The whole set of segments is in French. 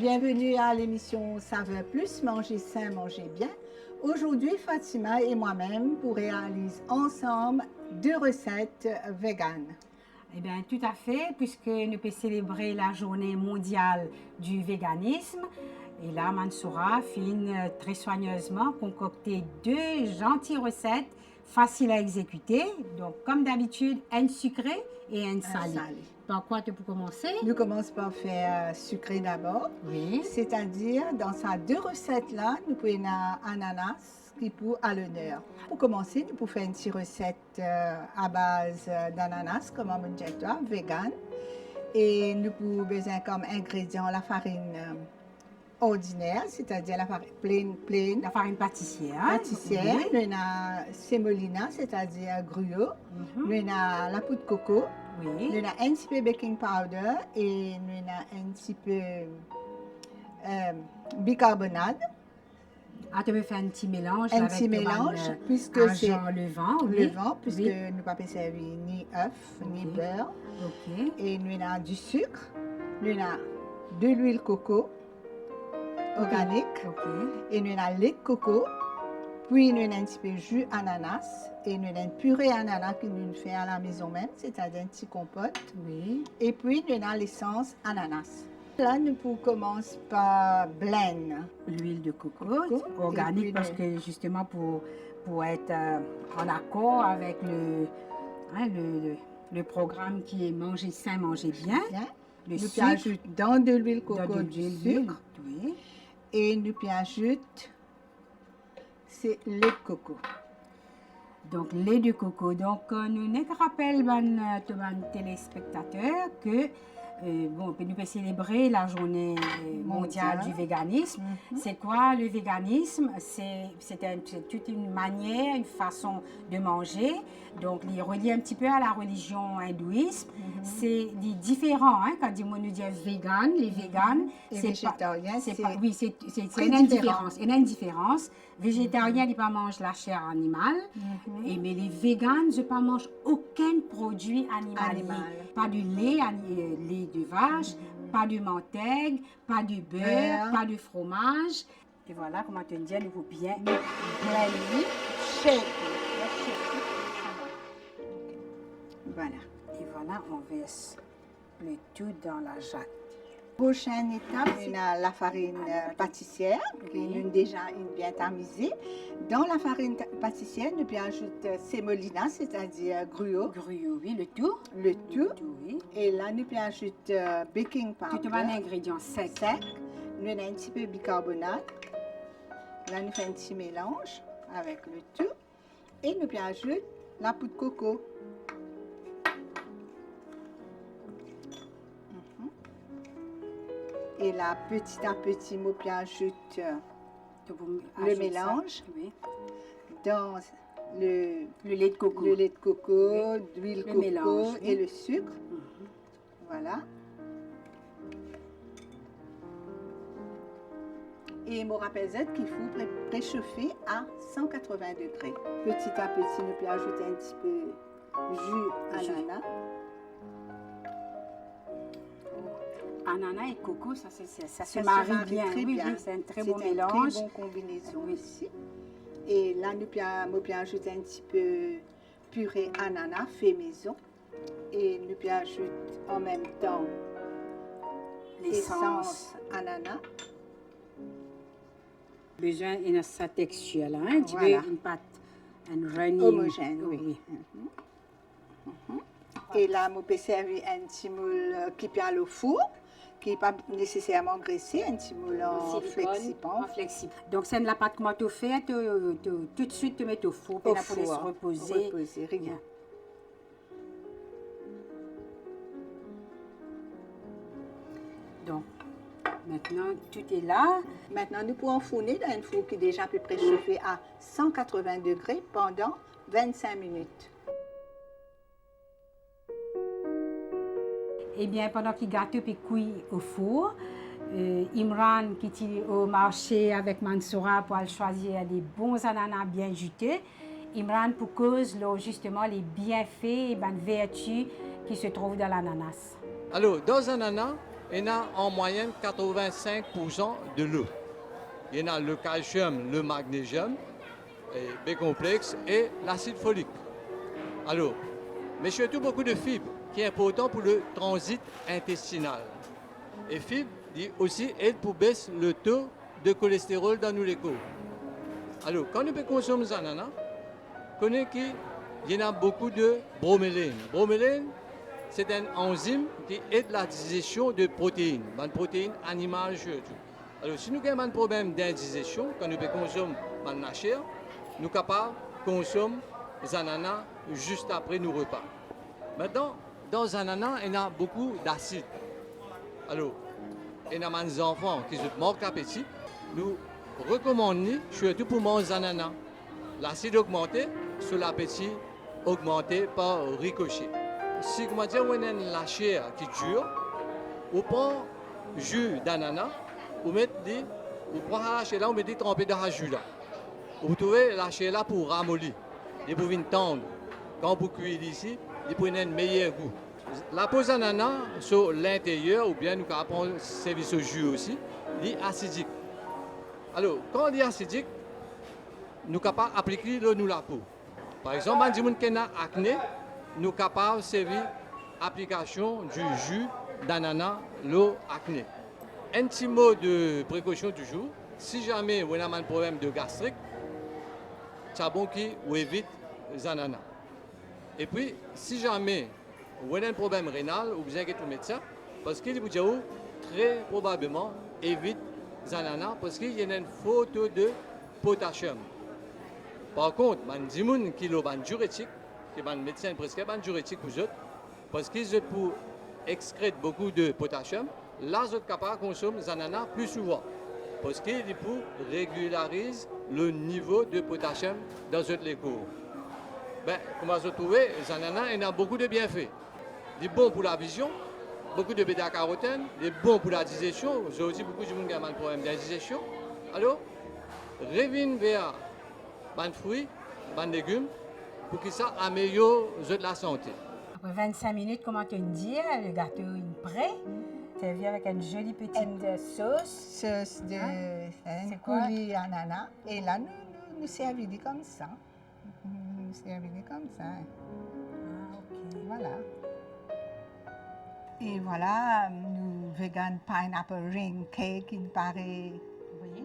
Bienvenue à l'émission Saveur Plus, manger sain, manger bien. Aujourd'hui, Fatima et moi-même pour réaliser ensemble 2 recettes véganes. Eh bien, tout à fait, puisque nous pouvons célébrer la journée mondiale du véganisme. Et là, Mansoura finit très soigneusement concocter 2 gentilles recettes faciles à exécuter. Donc, comme d'habitude, une sucrée et une salée. Par quoi tu peux commencer? Nous commençons par faire sucré d'abord. Oui. C'est-à-dire, dans ces 2 recettes-là, nous pouvons ananas qui pour à l'honneur. Pour commencer, nous pouvons faire une petite recette à base d'ananas, comme on dit toi, vegan. Et nous pouvons besoin comme ingrédient la farine ordinaire, c'est-à-dire la farine pleine. La farine pâtissière. Pâtissière. Oui. Nous avons sémolina, c'est-à-dire gruau. Nous avons la poudre de coco. Oui. Nous avons un petit peu baking powder et nous avons un petit peu bicarbonate. Ah, tu veux faire un petit mélange Un avec petit mélange, puisque c'est levant, oui. levant, puisque Oui. nous ne pouvons pas servir ni œuf, ni beurre. OK. Et nous avons du sucre, nous avons de l'huile coco organique, OK. et nous avons lait de coco, puis nous avons un petit peu de jus ananas, et nous avons une purée ananas que nous faisons à la maison même, c'est-à-dire un petit compote, Oui. et puis nous avons l'essence ananas. Là, nous pouvons commencer par blend. L'huile de coco, Coco, organique, et puis parce que justement pour être en accord avec le programme qui est manger sain, manger bien. Bien. Le Nous sucre, ajoutons dans de l'huile dans coco de du l'huile, sucre, oui. et nous ajoutons c'est lait de coco. Donc, lait de coco. Donc, nous ne rappelle les téléspectateurs que bon, nous pouvons célébrer la journée mondiale du véganisme. C'est quoi le véganisme? C'est toute une manière, une façon de manger. Donc, il est relié un petit peu à la religion hindouisme. C'est différent, hein, quand on nous dit vegan, les véganes, Et c'est végétarien, c'est oui, c'est très une différent. indifférence. Une indifférence. Végétarien, ils ne mangent pas la chair animale. Et, mais les véganes, ils ne mangent aucun produit animalier. Pas du lait, lait de vache, pas de mentègue, pas de beurre, pas de fromage. Et voilà, comment te dire, il faut bien blender. Shake. Voilà. Et voilà, on verse le tout dans la jatte. Prochaine étape, on a la farine pâtissière, qui est déjà bien tamisée. Dans la farine pâtissière, nous ajoutons sémolina, c'est-à-dire gruau. Gruau, oui, le tout. Le tout. Oui. Et là, nous ajoutons baking powder. Tout un ingrédient sec. Nous avons un petit peu de bicarbonate. Là, nous faisons un petit mélange avec le tout. Et nous ajoutons la poudre de coco. Et là, petit à petit, nous ajoutons le mélange dans le lait de coco. Le lait de coco, l'huile coco mélange, et le sucre. Voilà. Et je me rappelle qu'il faut préchauffer à 180 degrés. Petit à petit, nous pouvons ajouter un petit peu de jus ananas. Ananas et coco, ça se marie marie bien. Très bien. Oui, c'est un très bon C'est une mélange. très bonne combinaison ici. Et là, nous pouvons ajouter un petit peu purée ananas fait maison. Et nous pouvons ajouter en même temps l'essence ananas. Besoin de sa texture là, hein? Tu Voilà. veux une pâte runny, homogène, oui. Et là, nous pouvons servir un petit moule qui est au four, qui n'est pas nécessairement graissé, un petit moule en flexible. Donc, c'est de la pâte que tu fais, tout de suite, tu mets au four, pour laisser reposer. Rien. Donc, maintenant, tout est là. Maintenant, nous pouvons fourner dans un four qui est déjà à peu près chauffé à 180 degrés pendant 25 minutes. Eh bien, pendant qu'il gâteau et cuit au four, Imran qui est au marché avec Mansoura pour aller choisir des bons ananas bien jutés. Imran pour cause justement les bienfaits et les vertus qui se trouvent dans l'ananas. Alors, dans un ananas, il y a en moyenne 85% de l'eau. Il y a le calcium, le magnésium, et B complexe et l'acide folique. Alors, mais surtout beaucoup de fibres, qui est important pour le transit intestinal. Et fibres dit aussi aide pour baisser le taux de cholestérol dans nos corps. Alors, quand nous consommons des ananas, connaît qu'il y en a beaucoup de broméline. Broméline, c'est un enzyme qui aide la digestion de protéines, des protéines animales surtout. Alors, si nous avons un problème d'indigestion, quand nous consommons la chair, nous sommes capables de consommer des ananas juste après nos repas. Maintenant, dans les ananas, il y a beaucoup d'acide. Alors, il y a des enfants qui manquent d'appétit. Nous recommandons surtout pour manger des ananas. L'acide augmenté, sur l'appétit augmenté par ricochet. Si vous avez la chair qui dure, vous prenez jus d'ananas, vous mettez la chair là, vous mettez trempé dans le jus là. Vous trouvez la chair là pour ramollir, et pour venir tendre. Quand vous cuisez ici, vous prenez un meilleur goût. La pose d'ananas sur l'intérieur, ou bien nous pouvons prendre service au jus aussi, est acidique. Alors, quand on dit acidique, nous sommes capables d'appliquer l'eau dans la peau. Par exemple, si on a acné, nous sommes capables de servir l'application du jus d'ananas, l'eau acné. Un petit mot de précaution toujours, si jamais vous avez un problème de gastrique, c'est bon qu'on évite les ananas. Et puis, si jamais vous avez un problème rénal, vous avez un médecin, parce qu'il vous dit très probablement évite les ananas parce qu'il y a une faute de potassium. Par contre, il y a des gens qui ont un diurétique, qui ont un médecin prescrit un diurétique pour eux, parce qu'ils ont pour excréter beaucoup de potassium, là, ils sont capables de consommer des ananas plus souvent. Parce qu'ils pour régulariser le niveau de potassium dans votre corps. Ben, comment se trouver, les ananas, il y a beaucoup de bienfaits. Ils sont bons pour la vision, beaucoup de bêta-carotène, ils sont bons pour la digestion. J'ai aussi beaucoup de gens qui ont un problème de digestion. Alors, revenez vers les fruits, les légumes, pour que ça améliore la santé. Après 25 minutes, comment te dire, le gâteau est prêt. Servi avec une jolie petite sauce. Sauce de coulis ananas. Et là, nous servons comme ça. Nous servons comme ça. Ah, ok. Voilà. Et voilà, nous vegan pineapple ring cake, il paraît. Oui.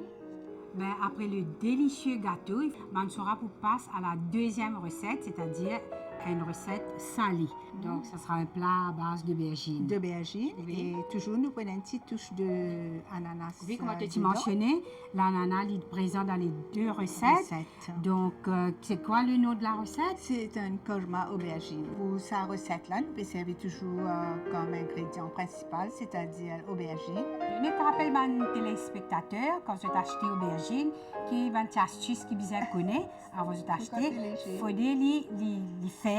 Ben, après le délicieux gâteau, on sera pour passer à la deuxième recette, c'est-à-dire une recette salée. Donc, ce sera un plat à base d'aubergine. D'aubergine. Oui. Et toujours, nous prenons une petite touche d'ananas. Oui, comme tu mentionnais, l'ananas est présent dans les deux recettes. Donc, c'est quoi le nom de la recette? C'est un korma aubergine. Pour sa recette-là, nous pouvons servir toujours comme ingrédient principal, c'est-à-dire aubergine. Je te rappelle, mes téléspectateurs, quand vous achetez aubergine, qui est une astuce qui bien connaît, avant de acheter, il faut les fermes,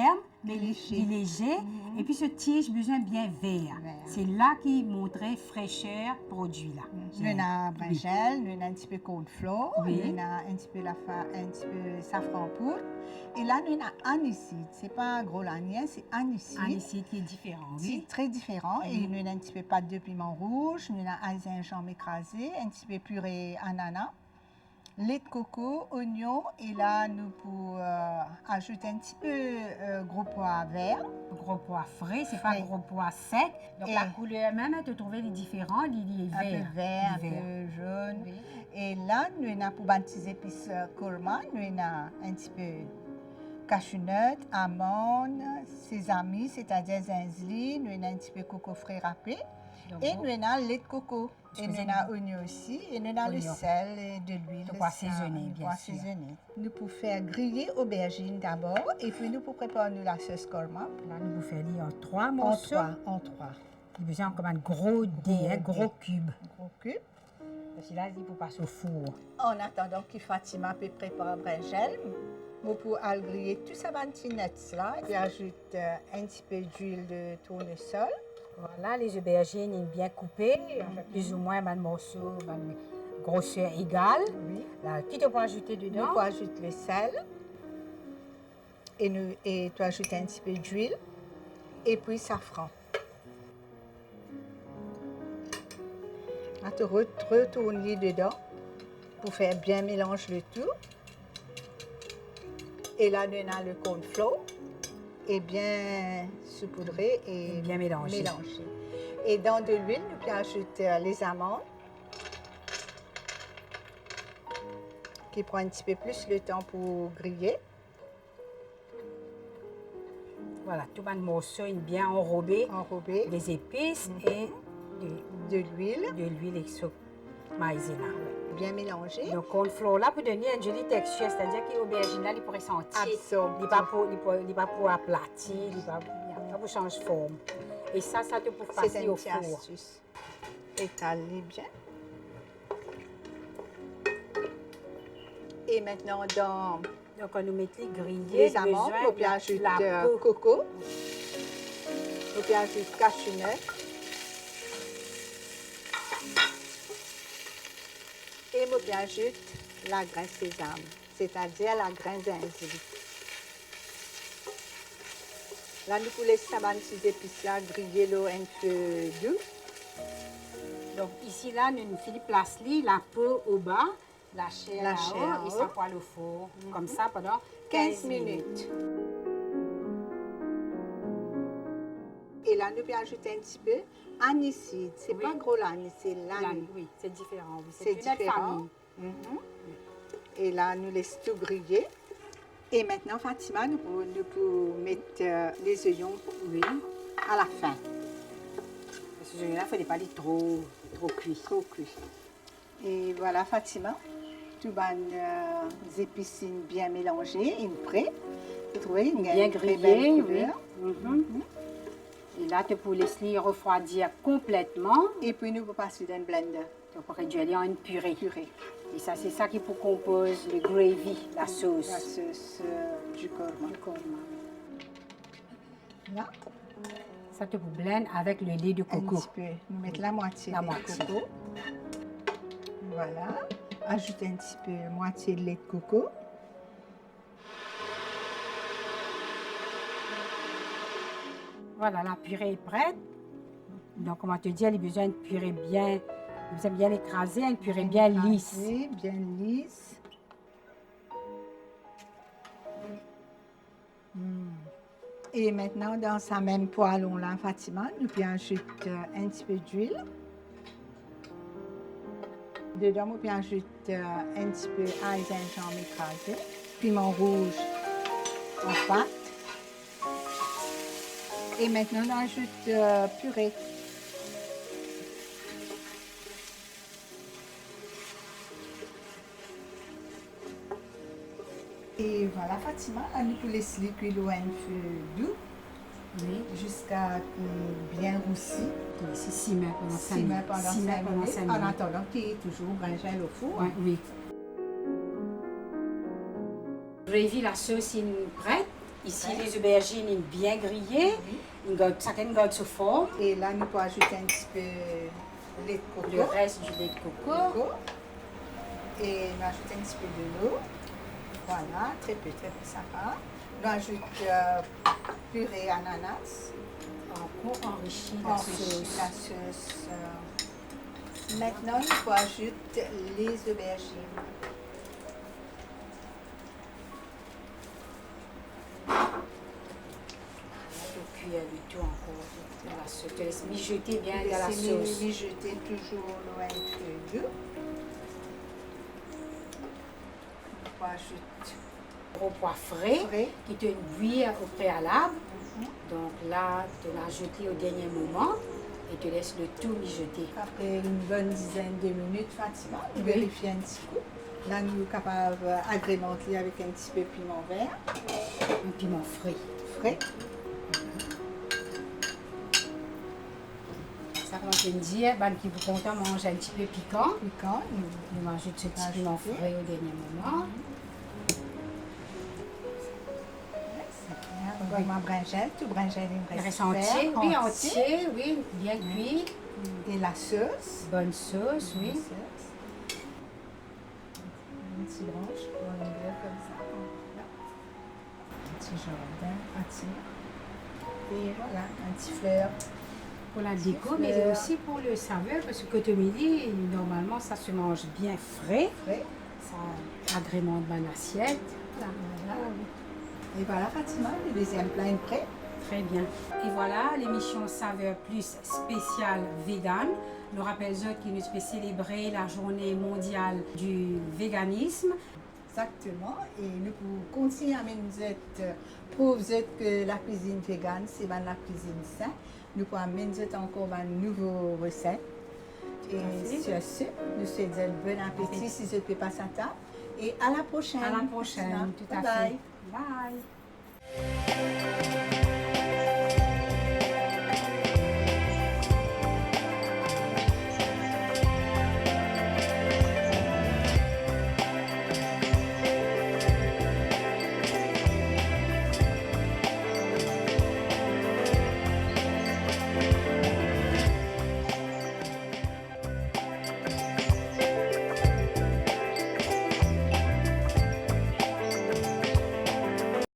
mais les légers, et puis ce tige besoin bien vert. C'est là qui montrait fraîcheur produit là. Nous avons brinjelle, nous avons un petit peu cornflour, Oui. nous avons un petit peu safran poudre. Et là, nous avons aniside. Ce n'est pas gros l'anier, c'est aniside. Aniside qui est différent, C'est oui. très différent. Oui. Et nous avons un petit peu pâte de piment rouge, nous avons un gingembre écrasé, un petit peu purée ananas, lait de coco, oignon. Et là, nous pouvons ajouter un petit peu gros pois vert. Gros pois frais, c'est pas Frais. gros pois sec. Donc Et- la couleur même, tu trouves les différents, il est Un peu vert, un vert. peu jaune. Oui. Et là, nous avons pour baptiser épices korma, nous avons un petit peu cashew nut, amandes, sésame, c'est-à-dire zinzli, nous avons un petit peu coco frais râpé. Donc, Et nous avons lait de coco. Et nous Excusez-moi. avons oignon aussi. Et nous avons le Oignon. sel et de l'huile. De de quoi sel, assaisonner, de bien quoi sûr. assaisonner. Nous pouvons faire griller aubergine d'abord. Et puis nous pouvons préparer nous la sauce korma. Là, nous vous faisons en 3 En morceaux. trois. Il a besoin comme un gros dé, un gros cube. Gros cube. Parce que là, il faut passer au four. En attendant que Fatima peut préparer brinjelle, nous pouvons griller tout ça bantinette là. Et puis ajoute un petit peu d'huile de tournesol. Voilà, les aubergines sont bien coupées, avec plus ou moins un morceau, une grosseur égale. Oui. Là, qui te peut ajouter Nous dedans? pouvons ajouter le sel. Et tu ajoutes un petit peu d'huile. Et puis safran. Là, tu retournes dedans pour faire bien mélanger le tout. Et là, nous avons le cornflour et bien saupoudré et bien mélangé. Et dans de l'huile, nous pouvons ajouter les amandes qui prend un petit peu plus le temps pour griller. Voilà, tout le morceau est bien enrobé. Des épices et de l'huile. De l'huile et maïzena. Bien mélangé. Le cornflour là pour donner une jolie texture, c'est-à-dire que l'aubergine là, il pourrait sentir. Absorbe. Il n'est pas pour aplatir, il n'est pas pour changer de forme. Et ça te pour passer au four. Astuce. Étaler bien. Et maintenant, donc, on nous met les grillés. Les amandes, on peut ajouter coco. On peut ajouter cashew nut. Et on peut ajouter la graine sésame, c'est-à-dire la graine d'enzyme. Là, nous pouvons laisser ces épices-là griller l'eau un peu doux. Donc, ici, là, nous Philippe place la peau au bas. La chair là-haut, et ça poêle au four, comme ça pendant 15 minutes. Et là, nous pouvons ajouter un petit peu aniside. C'est pas gros l'anis, c'est l'anis. Oui, c'est différent. Oui. C'est différent. Et là, nous laissons tout griller. Et maintenant, Fatima, nous pouvons mettre les oignons à la fin. Ces oignons-là, il ne faut pas les trop cuits. Trop cuits. Et voilà, Fatima. Tout les épices bien mélangées, prêt. Vous trouvez bien grillé, oui. Et là, tu peux laisser refroidir complètement. Et puis, nous pouvons passer dans un blender. Donc, pour réduire en une purée. Et ça, c'est ça qui compose le gravy, la sauce. La sauce du korma. Là. Ça, tu peux blender avec le lait de coco. Un petit peu. Nous mettons la moitié de coco. Voilà. Ajouter un petit peu moitié de lait de coco. Voilà, la purée est prête. Donc, comment te dire, il a besoin d'une purée bien écrasée, une purée bien lisse. Bien lisse. Et maintenant, dans sa même poêlon-là, Fatima, nous pouvons ajouter un petit peu d'huile. Dedans, on peut ajouter un petit peu d'ail gingembre écrasé, piment rouge en pâte. Et maintenant, on ajoute purée. Et voilà, Fatima, nous pouvons laisser cuire l'eau un peu doux. Oui, jusqu'à bien roussi. C'est 6 minutes pendant 5 minutes. En attendant qu'il y ait toujours brinjelle au four. Oui. Gravy, la sauce est prête. Ici, les aubergines sont bien grillées. Chacun garde sa forme. Et là, nous pouvons ajouter un petit peu de lait de coco. Le reste du lait de coco. Et nous ajoutons un petit peu de l'eau. Voilà, très peu, ça va. Nous ajoutons purée ananas. Pour enrichir la sauce. Maintenant, il faut ajouter les aubergines. Il faut cuire le tout encore dans la sauce. Tu laisses mijoter bien dans la sauce. Mijoter toujours loin de l'eau. Il faut ajouter gros pois frais, qui te cuit au préalable. Donc là, tu l'ajoutes au dernier moment et tu laisses le tout mijoter. Après une bonne dizaine de minutes, Fatima, nous vérifions un petit coup. Là, nous sommes capables d'agrémenter avec un petit peu de piment vert. Un piment frais. Ça commence à me dire qui vous content manger un petit peu piquant. Nous mangeons ce petit piment frais au dernier moment. Vraiment brinjelle, tout brinjelle il reste entier, oui, bien cuit. Et la sauce. Bonne sauce, oui. Une petite branche, on va le comme ça. Un petit jardin entier. Et voilà, un petit fleur pour la déco, mais Fleurs. aussi pour le saveur, parce que côté midi, normalement, ça se mange bien frais. Oui. Ça agrémente mon assiette. Voilà. Voilà. Et voilà, Fatima, le deuxième plat est prêt. Très bien. Et voilà, l'émission Saveur Plus spéciale vegan. Nous rappelons que nous avons célébré la journée mondiale du véganisme. Exactement. Et nous pouvons continuer à prouver que la cuisine végane, c'est la cuisine saine. Nous pouvons amener encore une nouvelle recette. Et sur ce, nous souhaitons bon appétit si je peux passer à table. Et à la prochaine. À la prochaine, tout à Bye fait. bye. Bye.